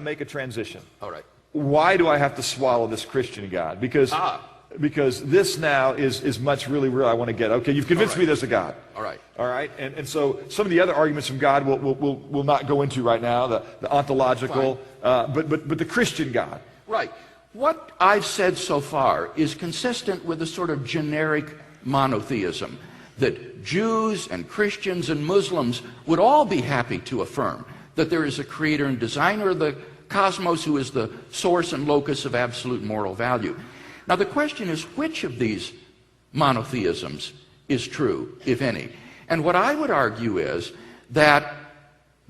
Make a transition. All right. Why do I have to swallow this Christian God? Because this now is much really real. I want to get. Okay, you've convinced me there's a God. All right. All right. And so some of the other arguments from God we'll not go into right now. The ontological, but the Christian God. Right. What I've said so far is consistent with a sort of generic monotheism that Jews and Christians and Muslims would all be happy to affirm, that there is a creator and designer of the cosmos who is the source and locus of absolute moral value. Now the question is, which of these monotheisms is true, if any? And what I would argue is that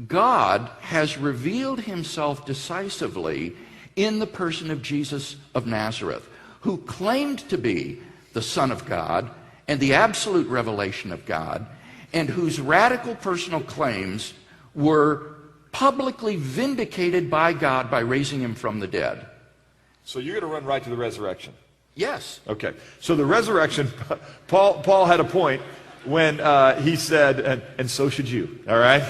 God has revealed himself decisively in the person of Jesus of Nazareth, who claimed to be the Son of God and the absolute revelation of God, and whose radical personal claims were publicly vindicated by God by raising him from the dead. So you're going to run right to the resurrection? Yes. Okay. So the resurrection, Paul had a point when he said, and so should you, all right?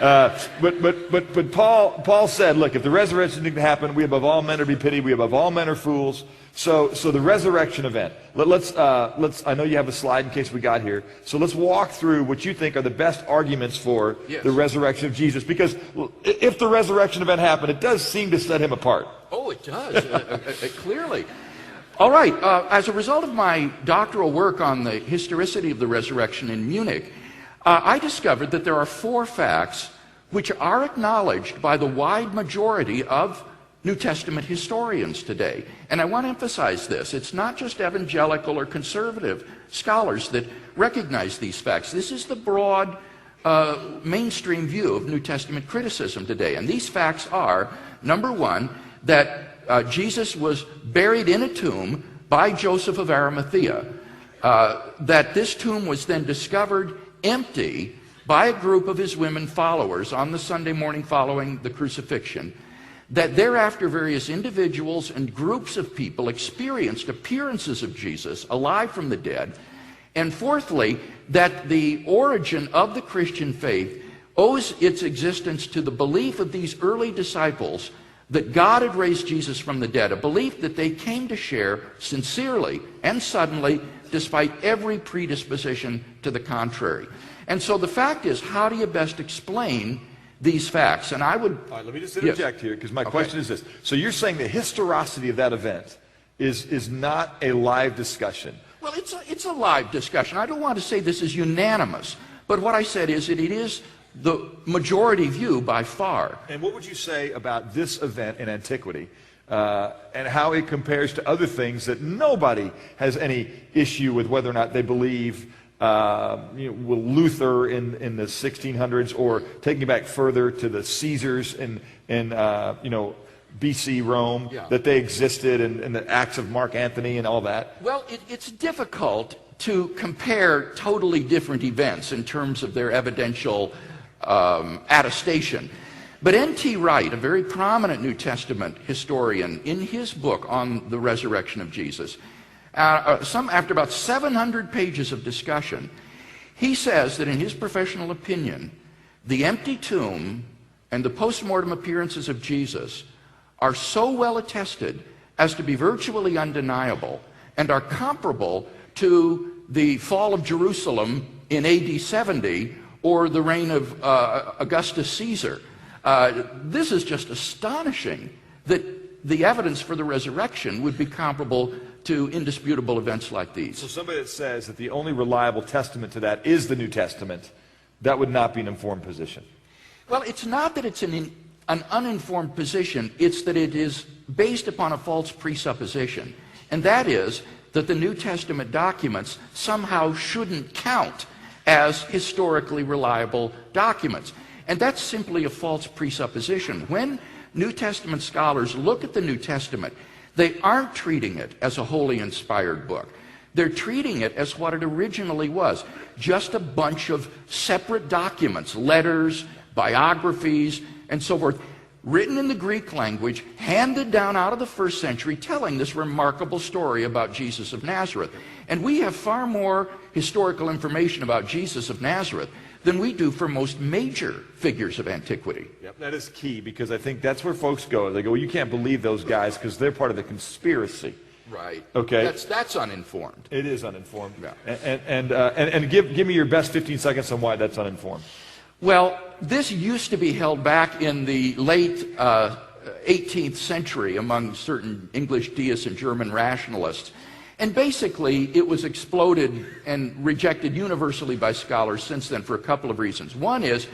But Paul said, look, if the resurrection didn't happen, we above all men are to be pitied, we above all men are fools. So the resurrection event. Let's. I know you have a slide in case we got here. So let's walk through what you think are the best arguments for the resurrection of Jesus. Because if the resurrection event happened, it does seem to set him apart. Oh, it does, clearly. All right. As a result of my doctoral work on the historicity of the resurrection in Munich, I discovered that there are 4 facts which are acknowledged by the wide majority of New Testament historians today. And I want to emphasize this. It's not just evangelical or conservative scholars that recognize these facts. This is the broad mainstream view of New Testament criticism today. And these facts are, number 1, that Jesus was buried in a tomb by Joseph of Arimathea, that this tomb was then discovered empty by a group of his women followers on the Sunday morning following the crucifixion, that thereafter various individuals and groups of people experienced appearances of Jesus alive from the dead, and fourthly, that the origin of the Christian faith owes its existence to the belief of these early disciples that God had raised Jesus from the dead, a belief that they came to share sincerely and suddenly, despite every predisposition to the contrary. And so the fact is, how do you best explain these facts? And I would... All right, let me just interject here, because my question is this. So you're saying the historicity of that event is not a live discussion? Well, it's a live discussion. I don't want to say this is unanimous, but what I said is that it is the majority view by far. And what would you say about this event in antiquity and how it compares to other things that nobody has any issue with, whether or not they believe with Luther in the 1600s, or taking it back further to the Caesars in BC Rome, that they existed, and the Acts of Mark Antony and all that? Well, it's difficult to compare totally different events in terms of their evidential attestation. But N.T. Wright, a very prominent New Testament historian, in his book on the resurrection of Jesus, after about 700 pages of discussion, he says that in his professional opinion, the empty tomb and the post-mortem appearances of Jesus are so well attested as to be virtually undeniable, and are comparable to the fall of Jerusalem in AD 70 or the reign of Augustus Caesar. This is just astonishing that the evidence for the resurrection would be comparable to indisputable events like these. So somebody that says that the only reliable testament to that is the New Testament, that would not be an informed position? Well, it's not that it's an uninformed position, it's that it is based upon a false presupposition. And that is that the New Testament documents somehow shouldn't count as historically reliable documents. And that's simply a false presupposition. When New Testament scholars look at the New Testament, they aren't treating it as a wholly inspired book. They're treating it as what it originally was, just a bunch of separate documents, letters, biographies, and so forth, written in the Greek language, handed down out of the first century, telling this remarkable story about Jesus of Nazareth. And we have far more historical information about Jesus of Nazareth than we do for most major figures of antiquity. Yep, that is key, because I think that's where folks go. They go, well, you can't believe those guys because they're part of the conspiracy. Right. Okay. That's uninformed. It is uninformed. Yeah. And give me your best 15 seconds on why that's uninformed. Well, this used to be held back in the late 18th century among certain English deists and German rationalists. And basically, it was exploded and rejected universally by scholars since then for a couple of reasons. One is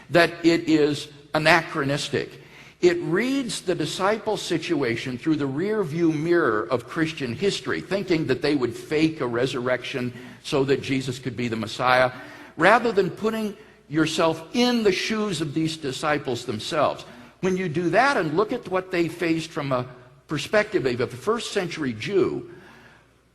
that it is anachronistic. It reads the disciples' situation through the rear view mirror of Christian history, thinking that they would fake a resurrection so that Jesus could be the Messiah, rather than putting yourself in the shoes of these disciples themselves. When you do that and look at what they faced from a perspective of a first century Jew,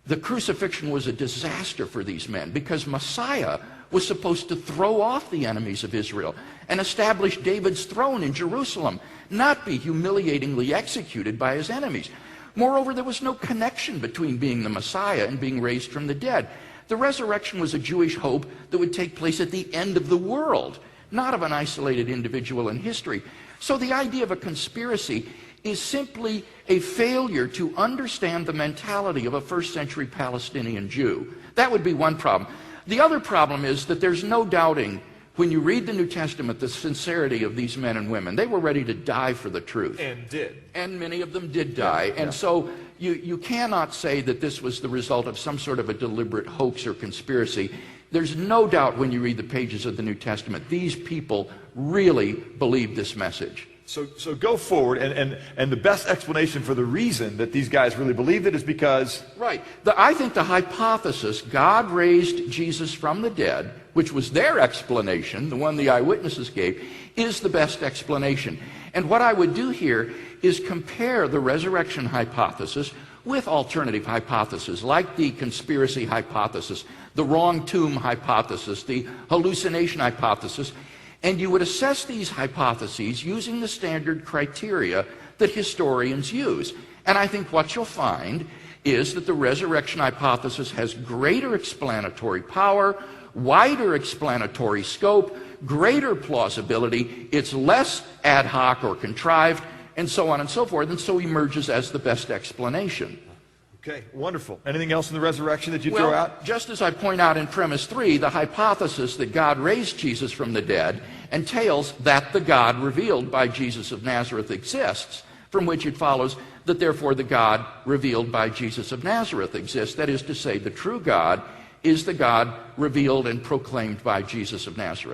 the crucifixion was a disaster for these men, because Messiah was supposed to throw off the enemies of Israel and establish David's throne in Jerusalem, not be humiliatingly executed by his enemies. Moreover, there was no connection between being the Messiah and being raised from the dead. The resurrection was a Jewish hope that would take place at the end of the world, not of an isolated individual in history. So the idea of a conspiracy is simply a failure to understand the mentality of a first century Palestinian Jew. That would be one problem. The other problem is that there's no doubting, when you read the New Testament, the sincerity of these men and women. They were ready to die for the truth. And did. And many of them did die. Yeah. And so you cannot say that this was the result of some sort of a deliberate hoax or conspiracy. There's no doubt when you read the pages of the New Testament, these people really believed this message. So go forward, and the best explanation for the reason that these guys really believed it is because... Right. I think the hypothesis, God raised Jesus from the dead, which was their explanation, the one the eyewitnesses gave, is the best explanation. And what I would do here is compare the resurrection hypothesis with alternative hypotheses, like the conspiracy hypothesis, the wrong tomb hypothesis, the hallucination hypothesis, and you would assess these hypotheses using the standard criteria that historians use. And I think what you'll find is that the resurrection hypothesis has greater explanatory power, wider explanatory scope, greater plausibility, it's less ad hoc or contrived, and so on and so forth, and so emerges as the best explanation. Okay, wonderful. Anything else in the resurrection that you throw out? Just as I point out in premise 3, the hypothesis that God raised Jesus from the dead entails that the God revealed by Jesus of Nazareth exists, from which it follows that therefore the God revealed by Jesus of Nazareth exists. That is to say, the true God is the God revealed and proclaimed by Jesus of Nazareth.